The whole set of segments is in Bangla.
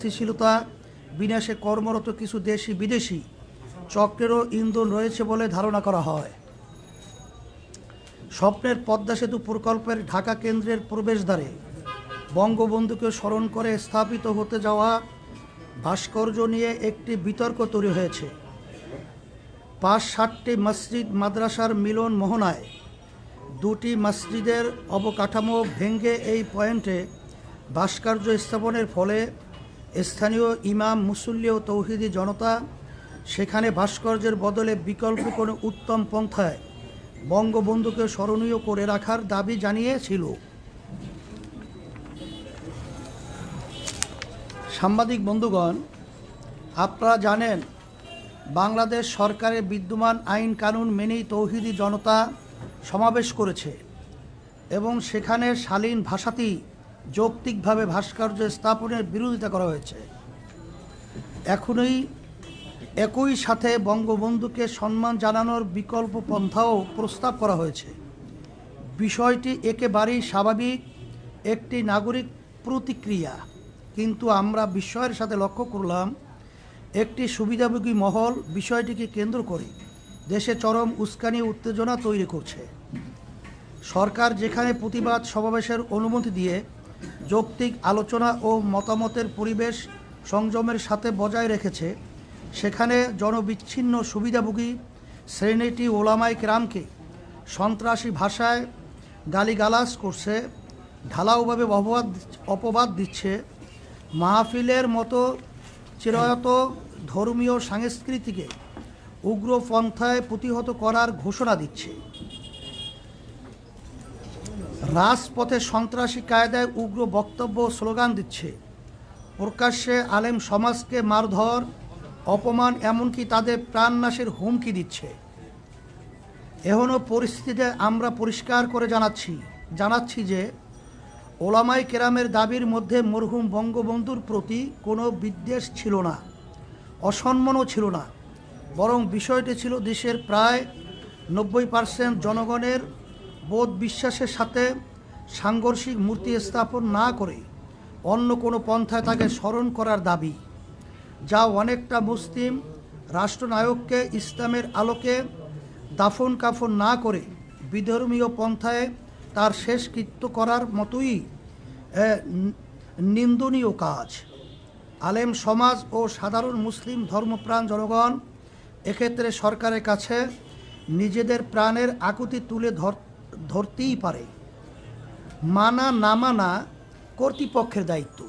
অস্থিতিশীলতা বিনাশে কর্মরত কিছু দেশি বিদেশি চক্রেরও ইন্ধন রয়েছে বলে ধারণা করা হয়। স্বপ্নের পদ্মা সেতু প্রকল্পের ঢাকা কেন্দ্রের প্রবেশদ্বারে বঙ্গবন্ধুকে স্মরণ করে স্থাপিত হতে যাওয়া ভাস্কর্য নিয়ে একটি বিতর্ক তৈরি হয়েছে। ৫-৬০টি মসজিদ মাদ্রাসার মিলন মোহনায় দুটি মসজিদের অবকাঠামো ভেঙে এই পয়েন্টে ভাস্কর্য স্থাপনের ফলে স্থানীয় ইমাম, মুসল্লি ও তৌহিদি জনতা সেখানে ভাস্কর্যের বদলে বিকল্প কোনো উত্তম পন্থায় বঙ্গবন্ধুকে স্মরণীয় করে রাখার দাবি জানিয়েছিল। সাংবাদিক বন্ধুগণ, আপনারা জানেন বাংলাদেশ সরকারের বিদ্যমান আইন কানুন মেনেই তৌহিদি জনতা সমাবেশ করেছে এবং সেখানে শালীন ভাষাতেই যৌক্তিকভাবে ভাস্কর্য স্থাপনের বিরোধিতা করা হয়েছে। একই সাথে বঙ্গবন্ধুকে সম্মান জানানোর বিকল্প পন্থাও প্রস্তাব করা হয়েছে। বিষয়টি একেবারেই স্বাভাবিক একটি নাগরিক প্রতিক্রিয়া, কিন্তু আমরা বিস্ময়ের সাথে লক্ষ্য করলাম একটি সুবিধাভোগী মহল বিষয়টিকে কেন্দ্র করে দেশে চরম উস্কানি উত্তেজনা তৈরি করছে। সরকার যেখানে প্রতিবাদ সমাবেশের অনুমতি দিয়ে যৌক্তিক আলোচনা ও মতামতের পরিবেশ সংযমের সাথে বজায় রেখেছে, সেখানে জনবিচ্ছিন্ন সুবিধাভোগী শ্রেণীটি ওলামায়ে কেরামকে সন্ত্রাসী ভাষায় গালিগালাজ করছে, ঢালাওভাবে অপবাদ দিচ্ছে, মাহফিলের মতো চিরায়ত ধর্মীয় সংস্কৃতিকে উগ্রপন্থায় প্রতিহত করার ঘোষণা দিচ্ছে, রাজপথে সন্ত্রাসী কায়দায় উগ্র বক্তব্য স্লোগান দিচ্ছে, প্রকাশ্যে আলেম সমাজকে মারধর, অপমান, এমনকি তাদের প্রাণনাশের হুমকি দিচ্ছে। এখনও পরিস্থিতিতে আমরা পরিষ্কার করে জানাচ্ছি যে ওলামায়ে কেরামের দাবির মধ্যে মরহুম বঙ্গবন্ধুর প্রতি কোনো বিদ্বেষ ছিল না, অসম্মানও ছিল না, বরং বিষয়টি ছিল দেশের প্রায় 90% জনগণের বোধ বিশ্বাসের সাথে সাংঘর্ষিক মূর্তি স্থাপন না করে অন্য কোনো পন্থায় তাকে স্মরণ করার দাবি, যা অনেকটা মুসলিম রাষ্ট্রনায়ককে ইসলামের আলোকে দাফন কাফন না করে বিধর্মীয় পন্থায় তার শেষকৃত্য করার মতোই নিন্দনীয় কাজ। আলেম সমাজ ও সাধারণ মুসলিম ধর্মপ্রাণ জনগণ এক্ষেত্রে সরকারের কাছে নিজেদের প্রাণের আকুতি তুলে ধরতেই পারে। মানা না মানা কর্তৃপক্ষের দায়িত্ব।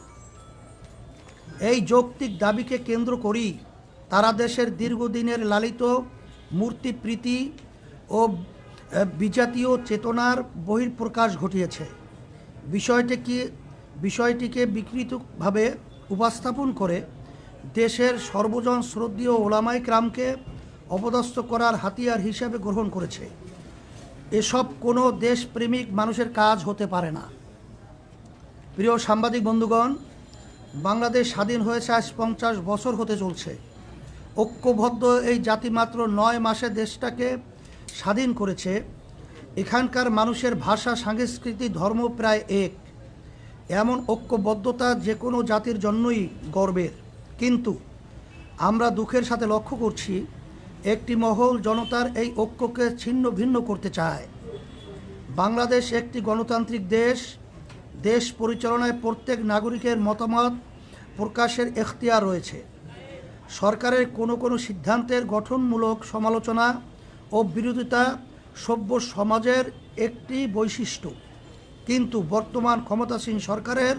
এই যৌক্তিক দাবিকে কেন্দ্র করেই তারা দেশের দীর্ঘদিনের লালিত মূর্তিপ্রীতি ও বিজাতীয় চেতনার বহিঃপ্রকাশ ঘটিয়েছে। বিষয়টিকে বিকৃতভাবে উপস্থাপন করে দেশের সর্বজন শ্রদ্ধেয় ওলামায়ে কেরামকে অপদস্থ করার হাতিয়ার হিসাবে গ্রহণ করেছে। এসব কোনো দেশপ্রেমিক মানুষের কাজ হতে পারে না। প্রিয় সাংবাদিক বন্ধুগণ, বাংলাদেশ স্বাধীন হয়েছে আজ 50 বছর হতে চলছে। ঐক্যবদ্ধ এই জাতি মাত্র 9 মাসে দেশটাকে স্বাধীন করেছে। এখানকার মানুষের ভাষা, সংস্কৃতি, ধর্ম প্রায় এক। এমন ঐক্যবদ্ধতা যে কোনো জাতির জন্যই গর্বের। কিন্তু আমরা দুঃখের সাথে লক্ষ্য করছি একটি মহল জনতার এই ঐক্যকে ছিন্ন ভিন্ন করতে চায়। বাংলাদেশ একটি গণতান্ত্রিক দেশ। দেশ পরিচালনায় প্রত্যেক নাগরিকের মতামত প্রকাশের এখতিয়ার রয়েছে। সরকারের কোনো সিদ্ধান্তের গঠনমূলক সমালোচনা ও বিরোধিতা সভ্য সমাজের একটি বৈশিষ্ট্য। কিন্তু বর্তমান ক্ষমতাসীন সরকারের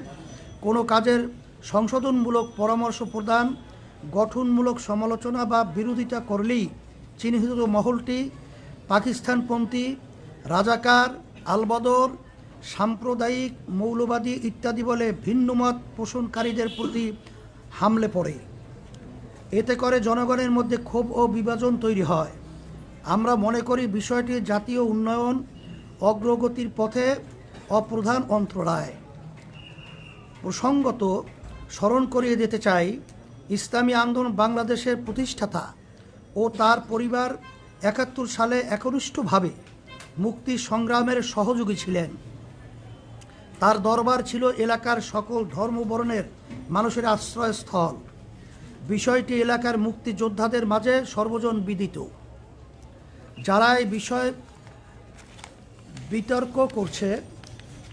কোনো কাজের সংশোধনমূলক পরামর্শ প্রদান, গঠনমূলক সমালোচনা বা বিরোধিতা করলেই চিহ্নিত মহলটি পাকিস্তানপন্থী, রাজাকার, আলবদর, সাম্প্রদায়িক, মৌলবাদী ইত্যাদি বলে ভিন্নমত পোষণকারীদের প্রতি হামলে পড়ে। এতে করে জনগণের মধ্যে ক্ষোভ ও বিভাজন তৈরি হয়। আমরা মনে করি বিষয়টি জাতীয় উন্নয়ন অগ্রগতির পথে অপ্রধান অন্তরায়। প্রসঙ্গত স্মরণ করিয়ে দিতে চাই, ইসলামী আন্দোলন বাংলাদেশের প্রতিষ্ঠাতা ও তার পরিবার 71 সালে একনিষ্ঠভাবে মুক্তি সংগ্রামের সহযোগী ছিলেন। তার দরবার ছিল এলাকার সকল ধর্মবর্ণের মানুষের আশ্রয়স্থল। বিষয়টি এলাকার মুক্তিযোদ্ধাদের মাঝে সর্বজন বিদিত। যারা এই বিষয়ে বিতর্ক করছে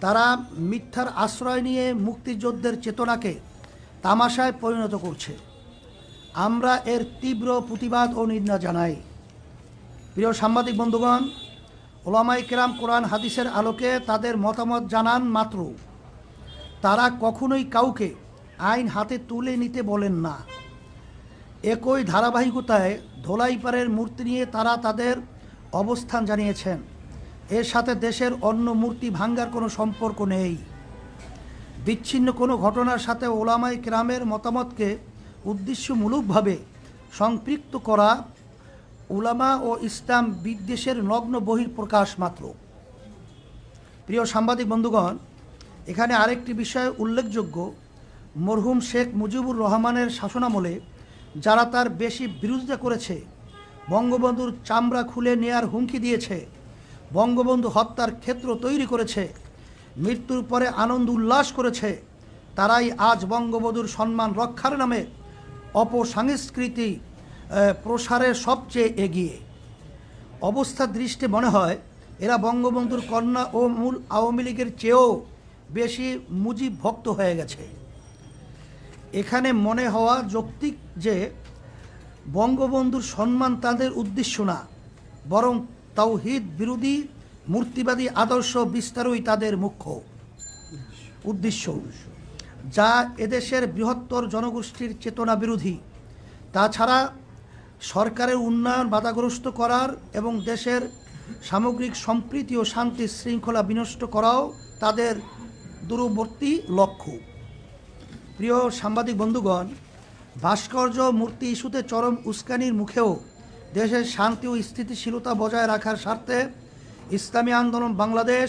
তারা মিথ্যার আশ্রয় নিয়ে মুক্তিযুদ্ধের চেতনাকে তামাশায় পরিণত করছে। আমরা এর তীব্র প্রতিবাদ ও নিন্দা জানাই। প্রিয় সাংবাদিক বন্ধুগণ, ওলামায়ে কেরাম কোরআন হাদিসের আলোকে তাদের মতামত জানান মাত্র তারা কখনোই কাউকে আইন হাতে তুলে নিতে বলেন না। একই ধারাবাহিকতায় ধোলাইপাড়ের মূর্তি নিয়ে তারা তাদের অবস্থান জানিয়েছেন। এর সাথে দেশের অন্য মূর্তি ভাঙ্গার কোনো সম্পর্ক নেই। বিচ্ছিন্ন কোনো ঘটনার সাথে ওলামায়ে কেরামের মতামতকে উদ্দেশ্যমূলকভাবে সম্পৃক্ত করা উলামা ও ইসলাম বিদ্বেষের নগ্ন বহিঃপ্রকাশ মাত্র। প্রিয় সাংবাদিক বন্ধুগণ, এখানে আরেকটি বিষয় উল্লেখযোগ্য। মরহুম শেখ মুজিবুর রহমানের শাসনামলে যারা তার বেশি বিরোধিতা করেছে, বঙ্গবন্ধুর চামড়া খুলে নেয়ার হুমকি দিয়েছে, বঙ্গবন্ধু হত্যার ক্ষেত্র তৈরি করেছে, মৃত্যুর পরে আনন্দ উল্লাস করেছে, তারাই আজ বঙ্গবন্ধুর সম্মান রক্ষার নামে অপসংস্কৃতি প্রসারের সবচেয়ে এগিয়ে। অবস্থার দৃষ্টি মনে হয় এরা বঙ্গবন্ধুর কন্যা ও মূল আওয়ামী লীগের চেয়েও বেশি মুজিব ভক্ত হয়ে গেছে। এখানে মনে হওয়া যৌক্তিক যে বঙ্গবন্ধুর সম্মান তাদের উদ্দেশ্য না, বরং তাওহীদ বিরোধী মূর্তিবাদী আদর্শ বিস্তারই তাদের মুখ্য উদ্দেশ্য, যা এদেশের বৃহত্তর জনগোষ্ঠীর চেতনা বিরোধী। তাছাড়া সরকারের উন্নয়ন বাধাগ্রস্ত করার এবং দেশের সামগ্রিক সম্প্রীতি ও শান্তি শৃঙ্খলা বিনষ্ট করাও তাদের দূরবর্তী লক্ষ্য। প্রিয় সাংবাদিক বন্ধুগণ, ভাস্কর্য মূর্তি ইস্যুতে চরম উস্কানির মুখেও দেশের শান্তি ও স্থিতিশীলতা বজায় রাখার স্বার্থে ইসলামী আন্দোলন বাংলাদেশ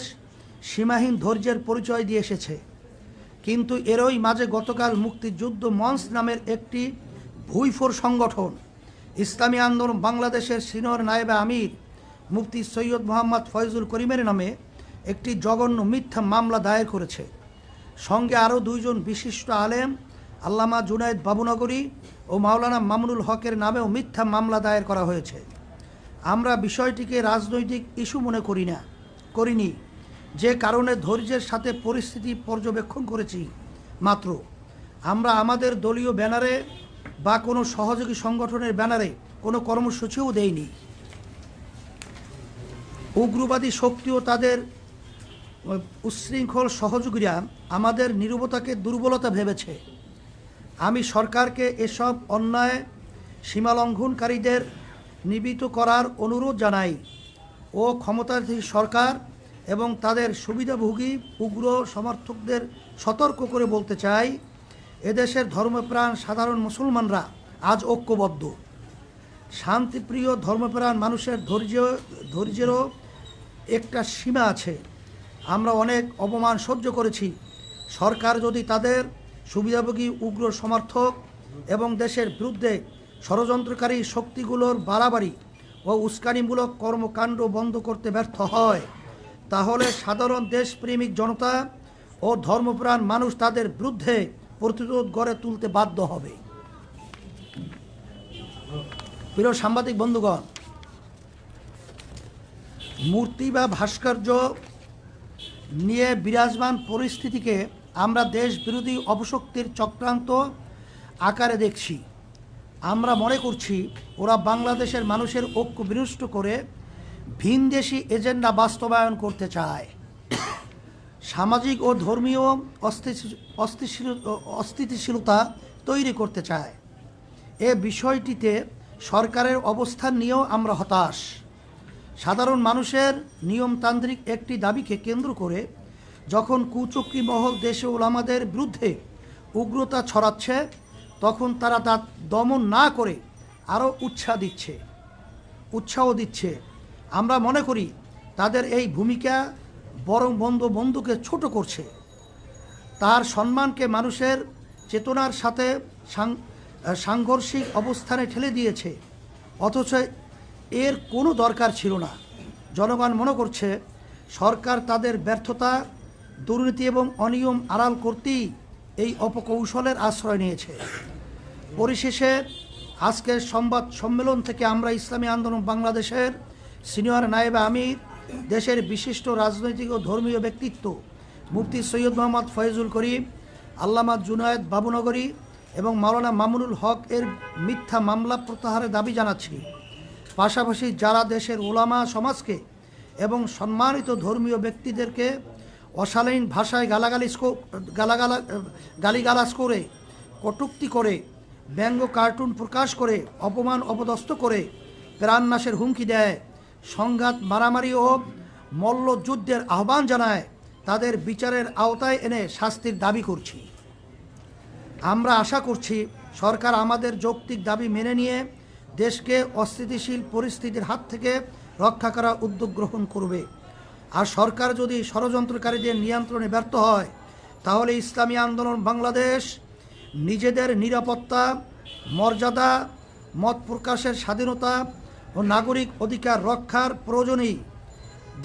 সীমাহীন ধৈর্যের পরিচয় দিয়ে এসেছে। কিন্তু এরই মাঝে গতকাল মুক্তিযুদ্ধ মঞ্চ নামের একটি ভুইফোর সংগঠন ইসলামী আন্দোলন বাংলাদেশের সিনিয়র নায়েবে আমির মুফতি সৈয়দ মোহাম্মদ ফয়জুল করিমের নামে একটি জঘন্য মিথ্যা মামলা দায়ের করেছে। সঙ্গে আরও দুইজন বিশিষ্ট আলেম আল্লামা জুনায়েদ বাবুনগরী ও মাওলানা মামুনুল হকের নামেও মিথ্যা মামলা দায়ের করা হয়েছে। আমরা বিষয়টিকে রাজনৈতিক ইস্যু মনে করিনি, যে কারণে ধৈর্যের সাথে পরিস্থিতি পর্যবেক্ষণ করেছি মাত্র। আমরা আমাদের দলীয় ব্যানারে বা কোনো সহযোগী সংগঠনের ব্যানারে কোনো কর্মসূচিও দেইনি। উগ্রবাদী শক্তি ও তাদের উচ্ছৃঙ্খল সহযোগীরা আমাদের নীরবতাকে দুর্বলতা ভেবেছে। আমি সরকারকে এসব অন্যায় সীমালঙ্ঘনকারীদের নিবৃত্ত করার অনুরোধ জানাই ও ক্ষমতাধীন সরকার এবং তাদের সুবিধাভোগী উগ্র সমর্থকদের সতর্ক করে বলতে চাই, এদেশের ধর্মপ্রাণ সাধারণ মুসলমানরা আজ ঐক্যবদ্ধ। শান্তিপ্রিয় ধর্মপ্রাণ মানুষের ধৈর্যেরও একটা সীমা আছে। আমরা অনেক অপমান সহ্য করেছি। সরকার যদি তাদের সুবিধাভোগী উগ্র সমর্থক এবং দেশের বিরুদ্ধে ষড়যন্ত্রকারী শক্তিগুলোর বাড়াবাড়ি ও উস্কানিমূলক কর্মকাণ্ড বন্ধ করতে ব্যর্থ হয়, তাহলে সাধারণ দেশপ্রেমিক জনতা ও ধর্মপ্রাণ মানুষ তাদের বিরুদ্ধে প্রতিরোধ গড়ে তুলতে বাধ্য হবে। প্রিয় সাংবাদিক বন্ধুগণ, মূর্তি বা ভাস্কর্য নিয়ে বিরাজমান পরিস্থিতিকে আমরা দেশ বিরোধী অপশক্তির চক্রান্ত আকারে দেখছি। আমরা মনে করছি ওরা বাংলাদেশের মানুষের ঐক্য বিনষ্ট করে ভিনদেশি এজেন্ডা বাস্তবায়ন করতে চায়, সামাজিক ও ধর্মীয় অস্থিতিশীলতা তৈরি করতে চায়। এ বিষয়টিতে সরকারের অবস্থান নিয়েও আমরা হতাশ। সাধারণ মানুষের নিয়মতান্ত্রিক একটি দাবিকে কেন্দ্র করে যখন কুচক্রী মহল দেশে ওলামাদের বিরুদ্ধে উগ্রতা ছড়াচ্ছে, তখন তারা তা দমন না করে আরও উৎসাহ দিচ্ছে। আমরা মনে করি তাদের এই ভূমিকা বরং বন্ধুকে ছোট করছে, তার সম্মানকে মানুষের চেতনার সাথে সাংঘর্ষিক অবস্থানে ঠেলে দিয়েছে, অথচ এর কোনো দরকার ছিল না। জনগণ মনে করছে সরকার তাদের ব্যর্থতা দুর্নীতি এবং অনিয়ম আড়াল করতেই এই অপকৌশলের আশ্রয় নিয়েছে। পরিশেষে আজকের সংবাদ সম্মেলন থেকে আমরা ইসলামী আন্দোলন বাংলাদেশের সিনিয়র নায়েবে আমির, দেশের বিশিষ্ট রাজনৈতিক ও ধর্মীয় ব্যক্তিত্ব মুফতি সৈয়দ মোহাম্মদ ফয়জুল করিম, আল্লামা জুনায়েদ বাবুনগরী এবং মাওলানা মামুনুল হক এর মিথ্যা মামলা প্রত্যাহারের দাবি জানাচ্ছি। পাশাপাশি যারা দেশের ওলামা সমাজকে এবং সম্মানিত ধর্মীয় ব্যক্তিদেরকে অশালীন ভাষায় গালিগালাজ করে, কটূক্তি করে, ব্যঙ্গ কার্টুন প্রকাশ করে, অপমান অপদস্থ করে, প্রাণনাশের হুমকি দেয়, সংঘাত মারামারি ও মল্লযুদ্ধের আহ্বান জানায়, তাদের বিচারের আওতায় এনে শাস্তির দাবি করছি। আমরা আশা করছি সরকার আমাদের যৌক্তিক দাবি মেনে নিয়ে দেশকে অস্থিতিশীল পরিস্থিতির হাত থেকে রক্ষা করার উদ্যোগ গ্রহণ করবে। আর সরকার যদি ষড়যন্ত্রকারীদের নিয়ন্ত্রণে ব্যর্থ হয়, তাহলে ইসলামী আন্দোলন বাংলাদেশ নিজেদের নিরাপত্তা, মর্যাদা, মত প্রকাশের স্বাধীনতা ও নাগরিক অধিকার রক্ষার প্রয়োজনেই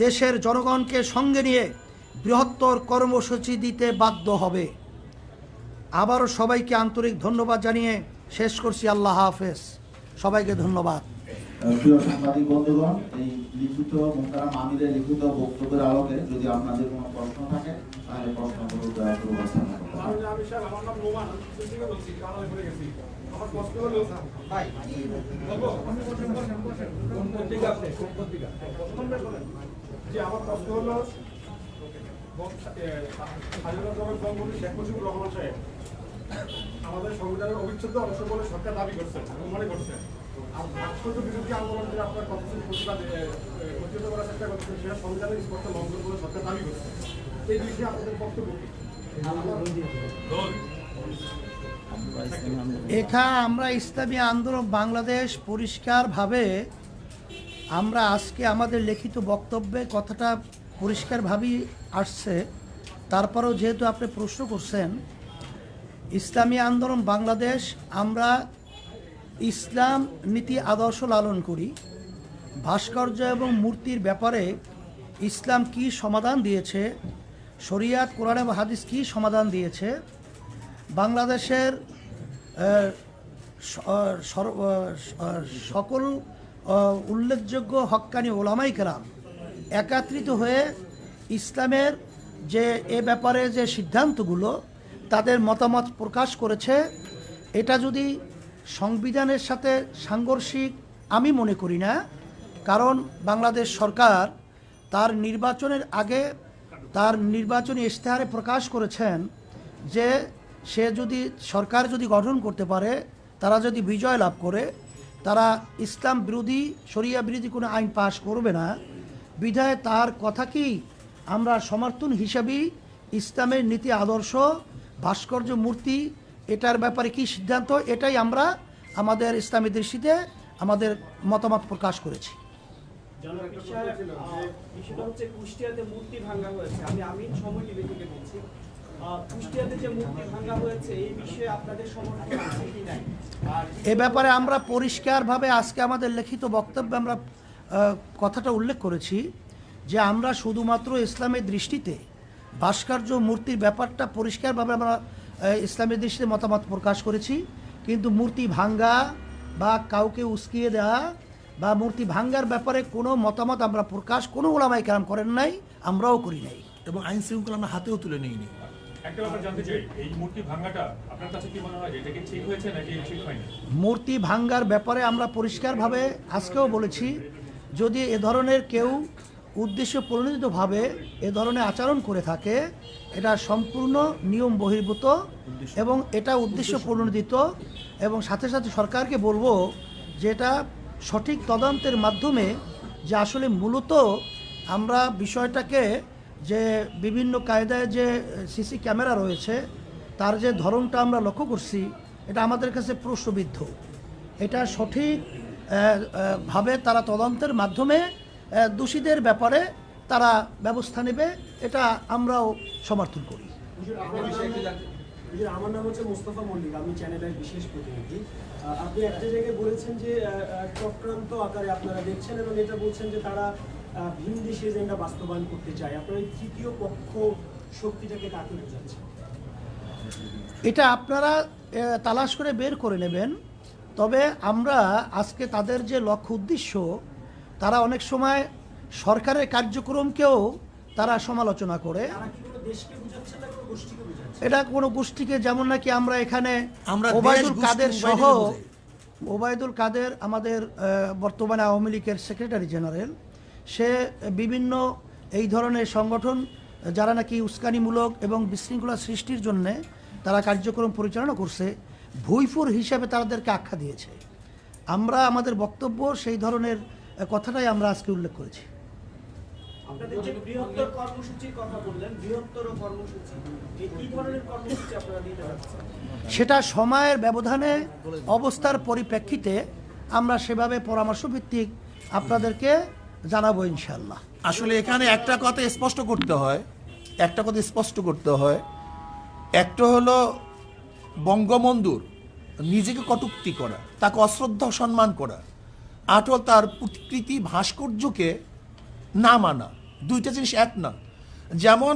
দেশের জনগণকে সঙ্গে নিয়ে বৃহত্তর কর্মসূচি দিতে বাধ্য হবে। আবারও সবাইকে আন্তরিক ধন্যবাদ জানিয়ে শেষ করছি। আল্লাহ হাফেজ। সবাইকে ধন্যবাদ। প্রিয় সাংবাদিক বন্ধুগণ, এই লিখিত মোহতারাম আমিরের লিখিত বক্তব্যের আলোকে যদি আপনাদের কোনো প্রশ্ন থাকে তাহলে প্রশ্নগুলো দয়া করে উপস্থাপন করুন। আমি স্যার, আমার নাম নোমান, থেকে বলছি, কারণ আমি গেছি। আমার প্রশ্ন হলো ভাই যে আমার প্রশ্ন হলো শেখ মুজিবুর রহমান সাহেব আমাদের সংবিধানের অবিচ্ছেদ্য অংশ বলে সরকার দাবি করছে এবং মনে করছে। আর ভাস্কর্য বিরোধী আন্দোলন যে আপনার কতদিন প্রতিহত করার চেষ্টা করছে, সেটা সংবিধানের স্পষ্ট লঙ্ঘন বলে সরকার দাবি করছে। এই বিষয়ে আপনাদের বক্তব্য কি? আমরা ইসলামী আন্দোলন বাংলাদেশ পরিষ্কারভাবে আমরা আজকে আমাদের লিখিত বক্তব্যে কথাটা পরিষ্কারভাবেই আসছে। তারপরেও যেহেতু আপনি প্রশ্ন করছেন, ইসলামী আন্দোলন বাংলাদেশ আমরা ইসলাম নীতি আদর্শ লালন করি। ভাস্কর্য এবং মূর্তির ব্যাপারে ইসলাম কি সমাধান দিয়েছে, শরিয়াত, কোরআন এবং হাদিস কি সমাধান দিয়েছে, বাংলাদেশের সকল উল্লেখযোগ্য হক্কানি ওলামাই কেরাম একত্রিত হয়ে ইসলামের যে এ ব্যাপারে যে সিদ্ধান্তগুলো তাদের মতামত প্রকাশ করেছে, এটা যদি সংবিধানের সাথে সাংঘর্ষিক আমি মনে করি না। কারণ বাংলাদেশ সরকার তার নির্বাচনের আগে তার নির্বাচনী ইশতেহারে প্রকাশ করেছেন যে সে যদি সরকার যদি গঠন করতে পারে, তারা যদি বিজয় লাভ করে, তারা ইসলাম বিরোধী, শরিয়া বিরোধী কোনো আইন পাশ করবে না। বিধায় তার কথাকেই আমরা সমর্থন হিসাবেই ইসলামের নীতি আদর্শ, ভাস্কর্য, মূর্তি এটার ব্যাপারে কি সিদ্ধান্ত, এটাই আমরা আমাদের ইসলামী দৃষ্টিতে আমাদের মতামত প্রকাশ করেছি। বিষয়টা হচ্ছে কুষ্টিয়াতে মূর্তি ভাঙা হয়েছে। আমি সময় টিভি থেকে বলছি। কুষ্টিয়াতে যে মূর্তি ভাঙা হয়েছে এই বিষয়ে আপনাদের সমর্থন আছে কি নাই? এ ব্যাপারে আমরা পরিষ্কারভাবে আজকে আমাদের লিখিত বক্তব্যে আমরা কথাটা উল্লেখ করেছি যে আমরা শুধুমাত্র ইসলামের দৃষ্টিতে ভাস্কর্য মূর্তির ব্যাপারটা পরিষ্কারভাবে আমরা ইসলামের দৃষ্টিতে মতামত প্রকাশ করেছি। কিন্তু মূর্তি ভাঙ্গা বা কাউকে উস্কিয়ে দেওয়া বা মূর্তি ভাঙ্গার ব্যাপারে কোনো মতামত আমরা প্রকাশ কোনো ওলামায়ে কেরাম করেন নাই, আমরাও করি নাই, এবং আইন শৃঙ্খলা আমরা হাতেও তুলে নিইনি। একটা ব্যাপার জানতে চাই, এই মূর্তি ভাঙাটা আপনার কাছে কি মনে হয় এটা কি ঠিক হয়েছে নাকি ঠিক হয়নি? মূর্তি ভাঙ্গার ব্যাপারে আমরা পরিষ্কারভাবে আজকেও বলেছি, যদি এ ধরনের কেউ উদ্দেশ্য প্রণোদিতভাবে এ ধরনের আচরণ করে থাকে, এটা সম্পূর্ণ নিয়ম বহির্ভূত এবং এটা উদ্দেশ্য প্রণোদিত। এবং সাথে সাথে সরকারকে বলবো যে এটা সঠিক তদন্তের মাধ্যমে যে আসলে মূলত আমরা বিষয়টাকে যে বিভিন্ন কায়দায় যে সিসি ক্যামেরা রয়েছে তার যে ধরনটা আমরা লক্ষ্য করছি, এটা আমাদের কাছে প্রশ্নবিদ্ধ। এটা সঠিক ভাবে তারা তদন্তের মাধ্যমে দোষীদের ব্যাপারে তারা ব্যবস্থা নেবে, এটা আমরাও সমর্থন করি। আমার নাম হচ্ছে মোস্তফা মল্লিক, আমি চ্যানেলের বিশেষ প্রতিনিধি। আপনি একটা জায়গায় বলেছেন যে চক্রান্ত আকারে আপনারা দেখছেন এবং এটা বলছেন যে তারা ভিন দেশে এজেন্ডা বাস্তবায়ন করতে চায়। আপনার এই তৃতীয় পক্ষ শক্তিটাকে কাকে বোঝাচ্ছে? এটা আপনারা তালাশ করে বের করে নেবেন। তবে আমরা আজকে তাদের যে লক্ষ্য উদ্দেশ্য, তারা অনেক সময় সরকারের কার্যক্রমকেও তারা সমালোচনা করে। তারা কি কোনো দেশকে বোঝাচ্ছে না কোনো গোষ্ঠীকে বোঝাচ্ছে? এটা কোনো গোষ্ঠীকে, যেমন নাকি আমরা এখানে আমরা ওবায়দুল দেশ, কাদের গোষ্ঠী, সহ, উভয়টাকে বোঝাই। ওবায়দুল কাদের আমাদের বর্তমানে আওয়ামী লীগের সেক্রেটারি জেনারেল, সে বিভিন্ন এই ধরনের সংগঠন যারা নাকি উস্কানিমূলক এবং বিশৃঙ্খলা সৃষ্টির জন্যে তারা কার্যক্রম পরিচালনা করছে, ভুইফুর হিসাবে তাদেরকে আখ্যা দিয়েছে। আমরা আমাদের বক্তব্য সেই ধরনের কথাটাই আমরা আজকে উল্লেখ করেছি। আপনাদের যে বৃহত্তর কর্মসূচির কথা বললেন, বৃহত্তর কর্মসূচি, এই কি ধরনের কর্মসূচি আপনারা দিতে যাচ্ছেন? সেটা সময়ের ব্যবধানে অবস্থার পরিপ্রেক্ষিতে আমরা সেভাবে পরামর্শ ভিত্তিক আপনাদেরকে জানাবো ইনশাল্লাহ। আসলে এখানে একটা কথা স্পষ্ট করতে হয়, একটা হলো বঙ্গবন্ধুর নিজেকে কটূক্তি করা, তাকে অশ্রদ্ধা সম্মান করা, আর হলো তার প্রতিকৃতি ভাস্কর্যকে না মানা। দুইটা জিনিস এক না। যেমন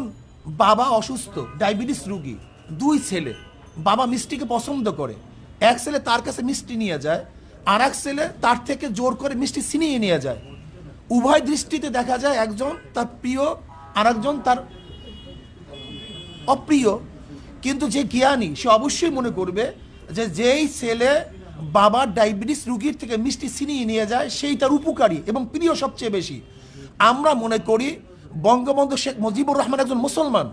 বাবা অসুস্থ, ডায়াবেটিস রুগী, দুই ছেলে, বাবা মিষ্টিকে পছন্দ করে, এক ছেলে তার কাছে মিষ্টি নিয়ে যায়, আর এক ছেলে তার থেকে জোর করে মিষ্টি ছিনিয়ে নিয়ে যায়। উভয় দৃষ্টিতে দেখা যায় একজন তার প্রিয় আর একজন তার অপ্রিয়। কিন্তু যে জ্ঞানী সে অবশ্যই মনে করবে যে যেই ছেলে বাবার ডায়াবেটিস রুগীর থেকে মিষ্টি ছিনিয়ে নিয়ে যায় সেই তার উপকারী এবং প্রিয় সবচেয়ে বেশি। আমরা মনে করি বঙ্গবন্ধু শেখ মুজিবুর রহমান একজন মুসলমান,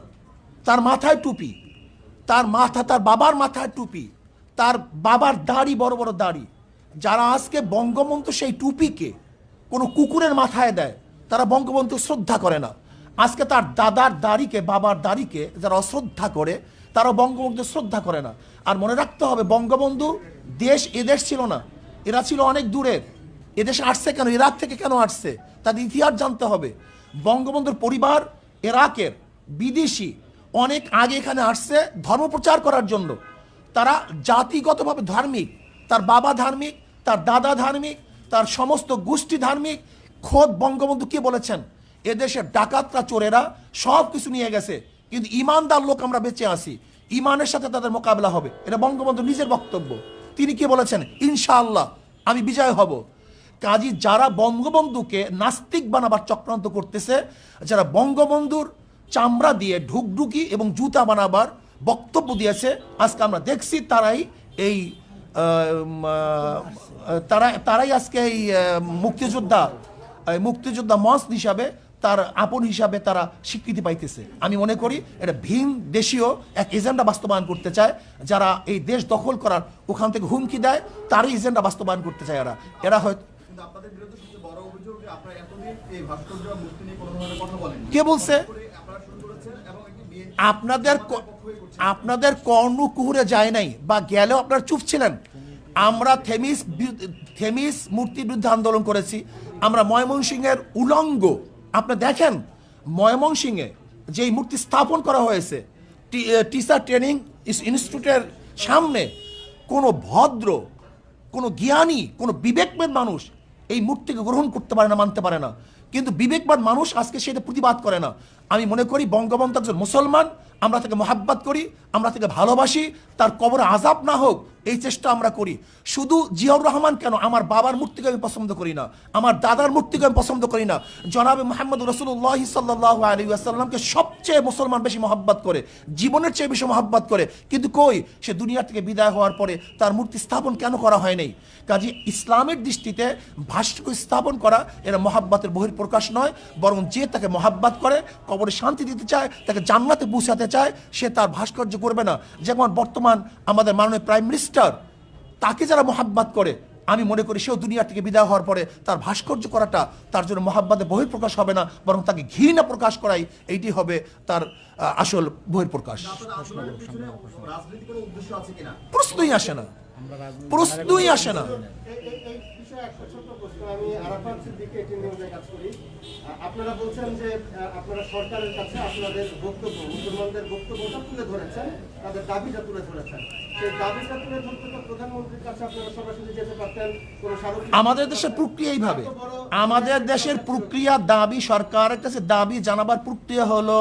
তার মাথায় টুপি, তার বাবার মাথায় টুপি, তার বাবার দাড়ি, বড় বড় দাড়ি। যারা আজকে বঙ্গবন্ধু সেই টুপিকে কোনো কুকুরের মাথায় দেয়, তারা বঙ্গবন্ধু শ্রদ্ধা করে না। আজকে তার দাদার দাড়িকে, বাবার দাড়িকে যারা অশ্রদ্ধা করে, তারা বঙ্গবন্ধু শ্রদ্ধা করে না। আর মনে রাখতে হবে, বঙ্গবন্ধু এদেশ ছিল না, এরা ছিল অনেক দূরের। এদেশে আসছে কেন, ইরাক থেকে কেন আসছে, তাদের ইতিহাস জানতে হবে। বঙ্গবন্ধুর পরিবার ইরাকের বিদেশি, অনেক আগে এখানে আসছে ধর্মপ্রচার করার জন্য। তারা জাতিগতভাবে ধার্মিক, তার বাবা ধার্মিক, তার দাদা ধার্মিক, তার সমস্ত গোষ্ঠী ধার্মিক। খোদ বঙ্গবন্ধু কি বলেছেন, এদেশের ডাকাতরা, চোরেরা সব কিছু নিয়ে গেছে, কিন্তু ইমানদার লোক আমরা বেঁচে আসি, ইমানের সাথে তাদের মোকাবেলা হবে। এটা বঙ্গবন্ধু নিজের বক্তব্য। তিনি কি বলেছেন, ইনশাআল্লাহ আমি বিজয় হব। কাজী যারা বঙ্গবন্ধুকে নাস্তিক বানাবার চক্রান্ত করতেছে, যারা বঙ্গবন্ধুর চামড়া দিয়ে ঢুকঢুকি এবং জুতা বানাবার বক্তব্য দিয়েছে, আজকে আমরা দেখছি তারাই আজকে এই মুক্তিযোদ্ধা মঞ্চ হিসাবে, তার আপন হিসাবে তারা স্বীকৃতি পাইতেছে। আমি মনে করি এটা ভিন দেশীয় এক এজেন্ডা বাস্তবায়ন করতে চায়। যারা এই দেশ দখল করার ওখান থেকে হুমকি দেয়, তারই এজেন্ডা বাস্তবায়ন করতে চায় এরা হয়তো। কিন্তু আপনাদের বিরুদ্ধে সবচেয়ে বড় অভিযোগ যে আপনারা এতদিন এই ভাস্কর্য মূর্তি নিয়ে কোনো ধরনের কথা বলেন। কে বলছে? আপনারা শুরু করেছেন এবং একটি আপনাদের কর্ণকুহুরে যায় নাই, বা গেলেও আপনারা চুপ ছিলেন। আমরা থেমিস মূর্তির বিরুদ্ধে আন্দোলন করেছি। আমরা ময়মনসিংহের উলঙ্গ, আপনি দেখেন ময়মনসিংহে যেই মূর্তি স্থাপন করা হয়েছে টিচার ট্রেনিং ইনস্টিটিউটের সামনে, কোনো ভদ্র, কোনো জ্ঞানী, কোনো বিবেকবান মানুষ এই মূর্তিকে গ্রহণ করতে পারে না, মানতে পারে না। কিন্তু বিবেকবান মানুষ আজকে সেটা প্রতিবাদ করে না। আমি মনে করি বঙ্গবন্ধু একজন মুসলমান, আমরা তাকে মহাব্বত করি, আমরা তাকে ভালোবাসি, তার কবরে আযাব না হোক এই চেষ্টা আমরা করি। শুধু জিয়াউর রহমান কেন, আমার বাবার মূর্তিকে আমি পছন্দ করি না, আমার দাদার মূর্তিকে আমি পছন্দ করি না। জনাবে মুহাম্মদ রাসূলুল্লাহ সাল্লাল্লাহু আলাইহি ওয়াসাল্লামকে সবচেয়ে মুসলমান বেশি মহাব্বত করে, জীবনের চেয়ে বেশি মহাব্বত করে। কিন্তু কই, সে দুনিয়া থেকে বিদায় হওয়ার পরে তার মূর্তি স্থাপন কেন করা হয় নাই? কাজে ইসলামের দৃষ্টিতে ভাস্কর্য স্থাপন করা এরা মহাব্বতের বহিঃপ্রকাশ নয়, বরং যে তাকে মহাব্বত করে, কবরে শান্তি দিতে চায়, তাকে জান্নাতে পৌঁছাতে চায়, সে তার ভাস্কর্য করবে না। যেমন বর্তমান আমাদের মাননীয় প্রাইম মিনিস্টার, তাকে যারা মহাব্বত করে, আমি মনে করি সেও দুনিয়া থেকে বিদায় হওয়ার পরে তার ভাস্কর্য করাটা তার জন্য মহাব্বতের বহিঃপ্রকাশ হবে না, বরং তাকে ঘৃণা প্রকাশ করাই এইটি হবে তার আসল বহিঃপ্রকাশ। রাজনৈতিক কোনো উদ্দেশ্য আছে কিনা? প্রশ্নই আসে না, প্রশ্নই আসে না। এই বিষয়ে একটা ছোট্ট প্রশ্ন। আমি আরাফাত সিদ্দিকী এটি নিউজে কাজ করি। আপনারা বলছেন যে আপনারা সরকারের কাছে আপনাদের বক্তব্য, মুসলমানদের বক্তব্যটা তুলে ধরেছেন, তাদের দাবিটা তুলে ধরেছেন। সেই দাবিটা তুলে ধরতে তো প্রধানমন্ত্রীর কাছে আপনারা সরাসরি যেতে পারতেন, কোনো স্মারক। আমাদের দেশের প্রক্রিয়া এইভাবে, আমাদের দেশের প্রক্রিয়া দাবি, সরকারের কাছে দাবি জানাবার প্রক্রিয়া হলো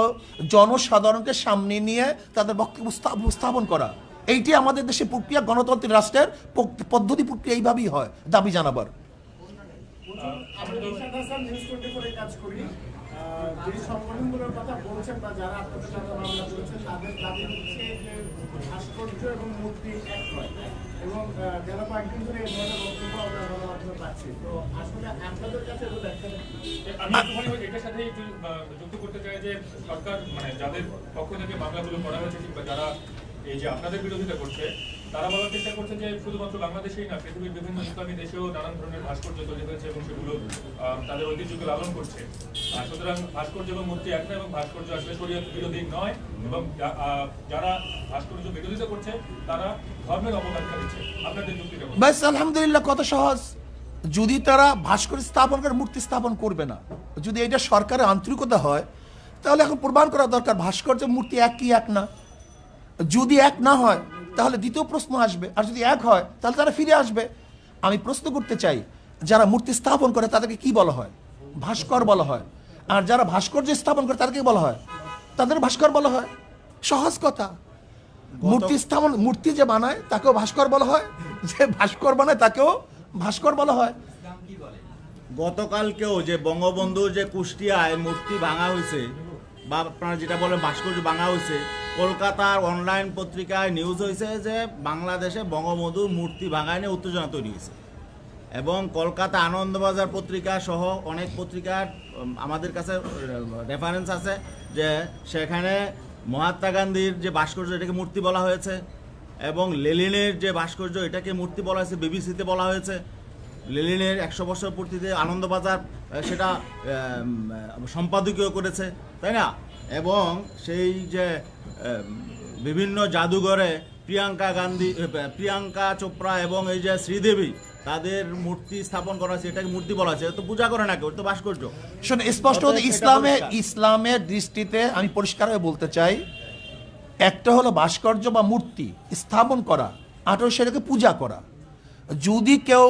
জনসাধারণকে সামনে নিয়ে তাদের বক্তব্য উপস্থাপন করা। এইটি আমাদের দেশের প্রক্রিয়া, গণতান্ত্রিক রাষ্ট্রের পদ্ধতি প্রক্রিয়া এইভাবেই হয় দাবি জানাবার। আমি ইরশাদ হাসান নিউজ 24 কাজ করি। যে সংগঠনগুলোর কথা বলছেন বা যারা আপনাদের সাথে মামলা করেছেন, তাদের দাবি হচ্ছে যে ভাস্কর্য এবং মূর্তি এক নয়, এবং গেল কয়েকদিন ধরে এই ধরনের বক্তব্য আমরা গণমাধ্যমে পাচ্ছি। তো আসলে আপনাদের কাছে তো দেখেন, আমি একটুখানি এটার সাথে একটু যুক্ত করতে চাই যে সরকার মানে যাদের পক্ষ থেকে মামলাগুলো করা হয়েছে কিংবা যারা এই যে আপনাদের বিরোধিতা করছে, তারা বলার চেষ্টা করছে যে শুধুমাত্র বাংলাদেশেই না, পৃথিবীর বিভিন্ন ইসলামী দেশেও নানান ধরনের ভাস্কর্য তৈরি হয়েছে এবং সেগুলো তাদের ঐতিহ্যকে লালন করছে। সুতরাং ভাস্কর্য এবং মূর্তি এক নয়, এবং ভাস্কর্য আসলে শরীয়ত বিরোধী নয়, এবং যারা ভাস্কর্য বিরোধিতা করছে তারা ধর্মের অবদানটা দিচ্ছে। আপনাদের যুক্তিটা বলুন। ব্যাস, আলহামদুলিল্লাহ, কত সহজ। যদি তারা ভাস্কর্য স্থাপন করে, মূর্তি স্থাপন করবে না, যদি এটা সরকারের আন্তরিকতা হয়, তাহলে এখন প্রমাণ করা দরকার ভাস্কর্য মূর্তি এক কি এক না। যদি এক না হয় তাহলে দ্বিতীয় প্রশ্ন আসবে, আর যদি এক হয় তাহলে তারা ফিরে আসবে। আমি প্রশ্ন করতে চাই, যারা মূর্তি স্থাপন করে তাদেরকে কি বলা হয়? ভাস্কর বলা হয়। আর যারা ভাস্কর্য স্থাপন করে তাদেরকে বলা হয়, তাদের ভাস্কর বলা হয়। সহজ কথা। মূর্তি স্থাপন, মূর্তি যে বানায় তাকেও ভাস্কর বলা হয়, যে ভাস্কর বানায় তাকেও ভাস্কর বলা হয়। গতকালকেও যে বঙ্গবন্ধুর যে কুষ্টিয়ায় মূর্তি ভাঙা হয়েছে, বা আপনারা যেটা বলেন ভাস্কর্য ভাঙা হয়েছে, কলকাতার অনলাইন পত্রিকায় নিউজ হয়েছে যে বাংলাদেশে বঙ্গবন্ধুর মূর্তি ভাঙায় নিয়ে উত্তেজনা তৈরি হয়েছে। এবং কলকাতা আনন্দবাজার পত্রিকা সহ অনেক পত্রিকার আমাদের কাছে রেফারেন্স আছে যে সেখানে মহাত্মা গান্ধীর যে ভাস্কর্য এটাকে মূর্তি বলা হয়েছে, এবং লেনিনের যে ভাস্কর্য এটাকে মূর্তি বলা হয়েছে, বিবিসিতে বলা হয়েছে। লেনিনের 100 বছর পূর্তিতে আনন্দবাজার সেটা সম্পাদকীয় করেছে, তাই না? এবং সেই যে বিভিন্ন জাদুঘরে প্রিয়াঙ্কা চোপড়া এবং এই যে শ্রীদেবী, তাদের মূর্তি স্থাপন করা হয়েছে, এটাকে মূর্তি বলা হয়েছে। তো পূজা করে না কেউ, তো ভাস্কর্য। শোনো, স্পষ্ট ইসলামের দৃষ্টিতে আমি পরিষ্কারভাবে বলতে চাই, একটা হলো ভাস্কর্য বা মূর্তি স্থাপন করা, আর সেটাকে পূজা করা। যদি কেউ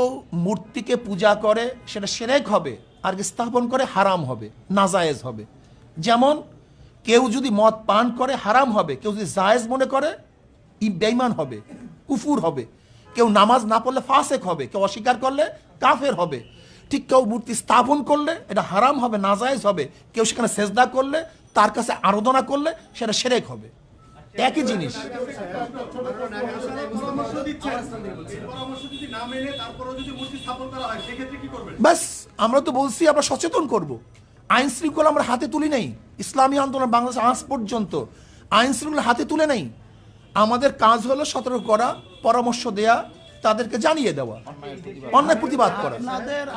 মূর্তিকে পূজা করে সেটা শিরক হবে, আর স্থাপন করে হারাম হবে, নাজায়েজ হবে। যেমন কেউ যদি মদ পান করে হারাম হবে, কেউ যদি জায়েজ মনে করে বেঈমান হবে, কুফুর হবে। কেউ নামাজ না পড়লে ফাসেক হবে, কেউ অস্বীকার করলে কাফের হবে। ঠিক কেউ মূর্তি স্থাপন করলে এটা হারাম হবে, নাজায়েজ হবে। কেউ সেখানে সেজদা করলে, তার কাছে আরাধনা করলে সেটা শিরক হবে। একই জিনিস। ব্যাস, আমরা তো বলছি আমরা সচেতন করব। আইন শৃঙ্খলা আমরা হাতে তুলি নাই। ইসলামী আন্দোলন বাংলাদেশ আজ পর্যন্ত আইন শৃঙ্খলা হাতে তুলে নাই। আমাদের কাজ হলো সতর্ক করা, পরামর্শ দেয়া, তাদেরকে জানিয়ে দেওয়া, অন্যায় প্রতিবাদ করা।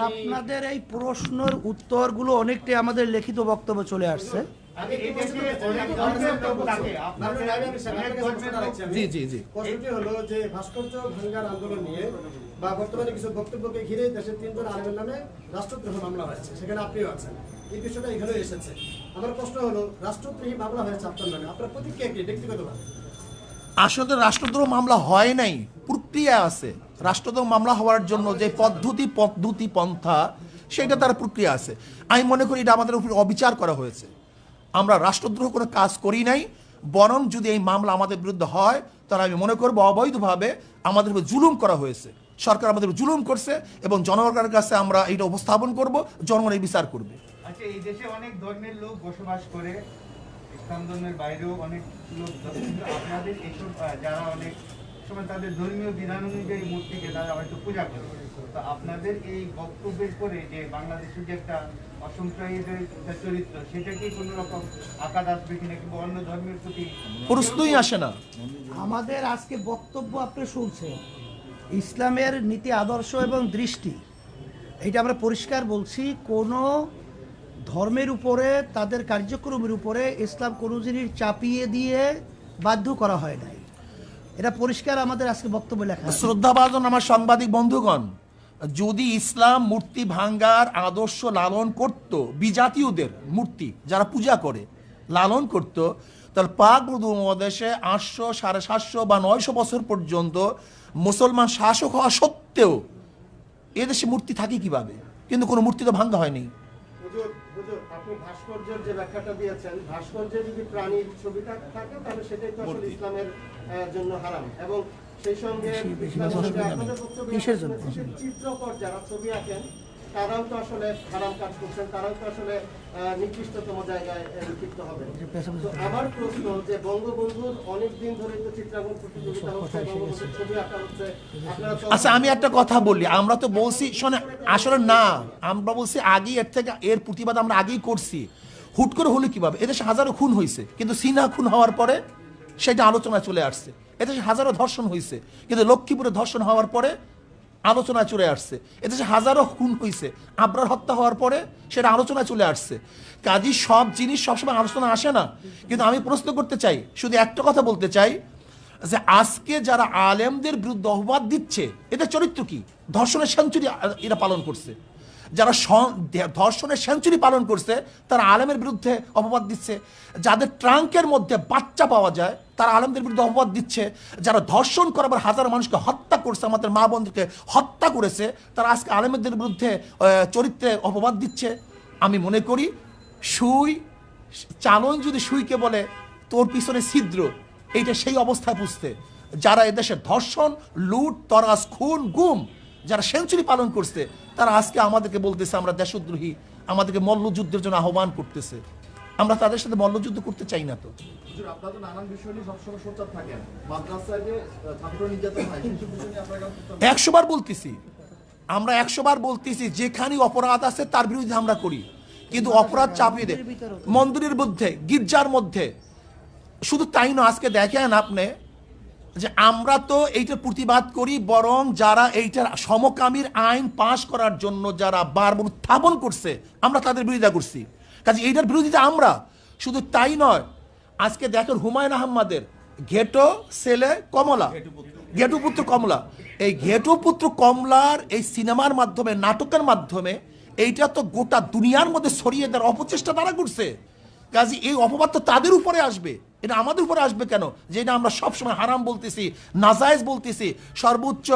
আপনাদের এই প্রশ্নের উত্তরগুলো অনেকটাই আমাদের লিখিত বক্তব্য চলে আসছে। জি জি জি। প্রশ্নটি হলো যে ভাস্কর্য ভাঙ্গার আন্দোলন নিয়ে বা বর্তমানে কিছু বক্তব্যকে ঘিরে দেশের 3 জন আলেমের নামে রাষ্ট্রদ্রোহ মামলা হয়েছে, সেখানে আপনিও আছেন। এই বিষয়টা এখানে এসেছে। আমার প্রশ্ন হলো, রাষ্ট্রদ্রোহী মামলা হয়েছে আপনার নামে, আপনার প্রতিক্রিয়া কি ব্যক্তিগতভাবে? আসলে রাষ্ট্রদ্রোহ মামলা হয় নাই, প্রক্রিয়া আছে। রাষ্ট্রদ্রোহ মামলা হওয়ার জন্য যে পদ্ধতি পন্থা, সেটা তার প্রক্রিয়া আছে। আমি মনে করি এটা আমাদের উপর অবিচার করা হয়েছে। আমরা রাষ্ট্রদ্রোহ কোনো কাজ করি নাই, বরং যদি এই মামলা আমাদের বিরুদ্ধে হয় তাহলে আমি মনে করবো অবৈধভাবে আমাদের উপর জুলুম করা হয়েছে। সরকার আমাদের জুলুম করছে, এবং জনগণের কাছে আমরা এটা উপস্থাপন করব, জনগণ এই বিচার করবে। আচ্ছা, এই দেশে অনেক ধর্মের লোক বসবাস করে, ইসলাম ধর্মের বাইরেও অনেক লোক, কিন্তু আপনাদের এইসব যারা অনেক সময় তাদের ধর্মীয় বিধান অনুযায়ী মূর্তিকে তারা হয়তো পূজা করে, তো আপনাদের এই বক্তব্যের পরে যে বাংলাদেশের যে একটা অসম্প্রদায়ের চরিত্র, সেটা কি কোনো রকম আঘাত আসবে কিনা, কিংবা অন্য ধর্মের প্রতি প্রশ্নই আসে না। আমাদের আজকে বক্তব্য আপনি শুনছেন, ইসলামের নীতি আদর্শ এবং দৃষ্টি, এটা আমরা পরিষ্কার বলছি। কোনো ধর্মের উপরে, তাদের কার্যক্রমের উপরে ইসলাম কোনো জিনিস চাপিয়ে দিয়ে বাধ্য করা হয় নাই। এটা পরিষ্কার আমাদের আজকে বক্তব্য লেখা। শ্রদ্ধাভাজন আমার সাংবাদিক বন্ধুগণ, যদি ইসলাম মূর্তি ভাঙ্গার আদর্শ লালন করত, বিজাতীয়দের মূর্তি যারা পূজা করে লালন করত, তাহলে পাক উপমহাদেশে 800, 750 বা 900 বছর পর্যন্ত মুসলমান শাসক হওয়া সত্ত্বেও এদেশে মূর্তি থাকে কিভাবে? কিন্তু কোনো মূর্তি তো ভাঙ্গা হয়নি। হুজুর, আপনি ভাস্কর্যের যে ব্যাখ্যাটা দিয়েছেন, ভাস্কর্যে যদি প্রাণীর ছবি থাকে তাহলে সেটাই তো আসলে ইসলামের জন্য হারাম। এবং সেই সঙ্গে আপনাদের বক্তব্যে চিত্রকর যারা ছবি আঁকেন তারাও তো আসলে হারাম কাজ করছেন, তারাও তো আসলে নিকৃষ্টতম জায়গায় লিপ্ত হবে। তো আমার প্রশ্ন যে বঙ্গবন্ধুর অনেক দিন ধরে তো চিত্রাঙ্কন প্রতিযোগিতা হচ্ছে, বঙ্গবন্ধুর ছবি আঁকা হচ্ছে, আপনারা তো আচ্ছা আমি একটা কথা বলি, আমরা তো বলছি শোনে আসলে না, আমরা বলছি আগেই এর প্রতিবাদ আমরা আগেই করছি। হুট করে হলো কিভাবে? এদেশে হাজারো খুন হয়েছে, কিন্তু সিনহা খুন হওয়ার পরে সেটা আলোচনায় চলে আসছে। এদেশে হাজারো ধর্ষণ হয়েছে, কিন্তু লক্ষ্মীপুরে ধর্ষণ হওয়ার পরে আলোচনায় চলে আসছে। এদেশে হাজারো খুন হয়েছে, আবরার হত্যা হওয়ার পরে সেটা আলোচনায় চলে আসছে। কাজী সব জিনিস সবসময় আলোচনা আসে না। কিন্তু আমি প্রশ্ন করতে চাই, শুধু একটা কথা বলতে চাই যে আজকে যারা আলেমদের বিরুদ্ধে অপবাদ দিচ্ছে, এদের চরিত্র কি? ধর্ষণের সেঞ্চুরি এরা পালন করছে। যারা ধর্ষণের সেঞ্চুরি পালন করছে তারা আলেমের বিরুদ্ধে অপবাদ দিচ্ছে। যাদের ট্রাঙ্কের মধ্যে বাচ্চা পাওয়া যায় তারা আলেমদের বিরুদ্ধে অপবাদ দিচ্ছে। যারা ধর্ষণ করাবার হাজার মানুষকে হত্যা করছে, আমাদের মা বোনদেরকে হত্যা করেছে, তারা আজকে আলেমদের বিরুদ্ধে চরিত্রে অপবাদ দিচ্ছে। আমি মনে করি চালন যদি সুইকে বলে তোর পিছনে ছিদ্র, এইটা সেই অবস্থায় বুঝতে। যারা এদেশে ধর্ষণ, লুট, তরাস, খুন, গুম যারা সেঞ্চুরি পালন করছে তারা আজকে আমাদেরকে বলতেছে আমরা দেশদ্রোহী, আমাদেরকে মল্লযুদ্ধের জন্য আহ্বান করতেছে। আমরা তাদের সাথে মল্লযুদ্ধ করতে চাই না। তো আপনারা তো নানান বিষয় নিয়ে সবসময় সোচ্চার থাকেন, মাদ্রাসায় যে ছাত্র নির্যাতন হয় সেই বিষয় নিয়ে আপনারা 100 বার বলতেছি, আমরা 100 বার বলতেছি, যেখানে অপরাধ আছে তার বিরুদ্ধে আমরা করি, কিন্তু অপরাধ চাপিয়ে দেয় মন্দিরের মধ্যে, গির্জার মধ্যে। শুধু তাই না, আজকে দেখেন আপনি যে আমরা তো এইটার প্রতিবাদ করি, বরং যারা এইটার সমকামীর আইন পাশ করার জন্য যারা বারবার উত্থাপন করছে আমরা তাদের বিরোধিতা করছি। কাজে এইটার বিরোধিতা আমরা। শুধু তাই নয়, আজকে দেখেন হুমায়ুন আহমেদের ঘেটো ছেলে কমলা, ঘেটুপুত্র কমলা, এই ঘেটুপুত্র কমলার এই সিনেমার মাধ্যমে, নাটকের মাধ্যমে এইটা তো গোটা দুনিয়ার মধ্যে ছড়িয়ে দেওয়ার অপচেষ্টা তারা করছে। কাজে এই অপবাদ তো তাদের উপরে আসবে, এটা আমাদের উপরে আসবে কেন? যেটা আমরা সবসময় হারাম বলতেছি, নাজায়েজ বলতেছি, সর্বোচ্চ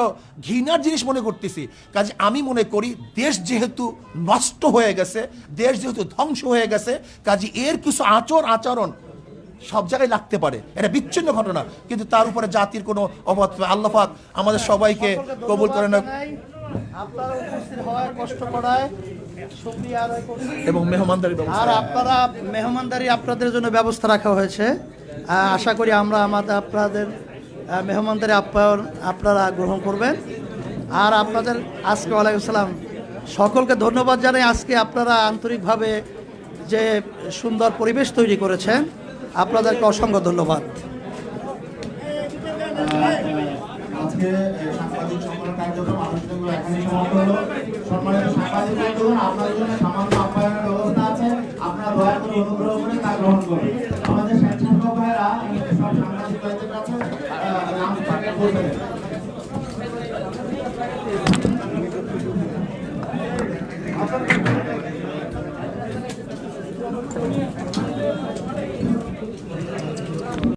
ঘৃণার জিনিস মনে করতেছি। কাজে আমি মনে করি দেশ যেহেতু নষ্ট হয়ে গেছে, দেশ যেহেতু ধ্বংস হয়ে গেছে, কাজে এর কিছু আচরণ সব জায়গায় লাগতে পারে, এটা বিচ্ছিন্ন ঘটনা, কিন্তু তার উপরে জাতির কোনো অপবাদ। আল্লাহ পাক আমাদের সবাইকে কবুল করে না। আপনারা উপস্থিত হওয়ায়, কষ্ট করায় শুকরিয়া আদায় করছি। এবং মেহমানদারি আর আপনারা মেহমানদারি আপনাদের জন্য ব্যবস্থা রাখা হয়েছে। আশা করি আপনাদের মেহমানদারি আপ্যায়ন আপনারা গ্রহণ করবেন। আর আপনাদের আজকে ওয়ালাইকুম আসসালাম, সকলকে ধন্যবাদ জানাই। আজকে আপনারা আন্তরিকভাবে যে সুন্দর পরিবেশ তৈরি করেছেন, আপনাদেরকে অসংখ্য ধন্যবাদ। আজকে সাংবাদিক সম্মেলন কার্যক্রম আনুষ্ঠানিকভাবে এখানেই সমাপ্ত হলো। সম্মানিত সাংবাদিক বন্ধুগণ, আপনাদের জন্য সামান্য আপ্যায়নের ব্যবস্থা আছে, আপনারা দয়া করে অনুগ্রহ করে তা গ্রহণ করুন। আমাদের স্বেচ্ছাসেবক ভাইয়েরা সব সাংবাদিক ভাইদের কাছে নাম বলবেন।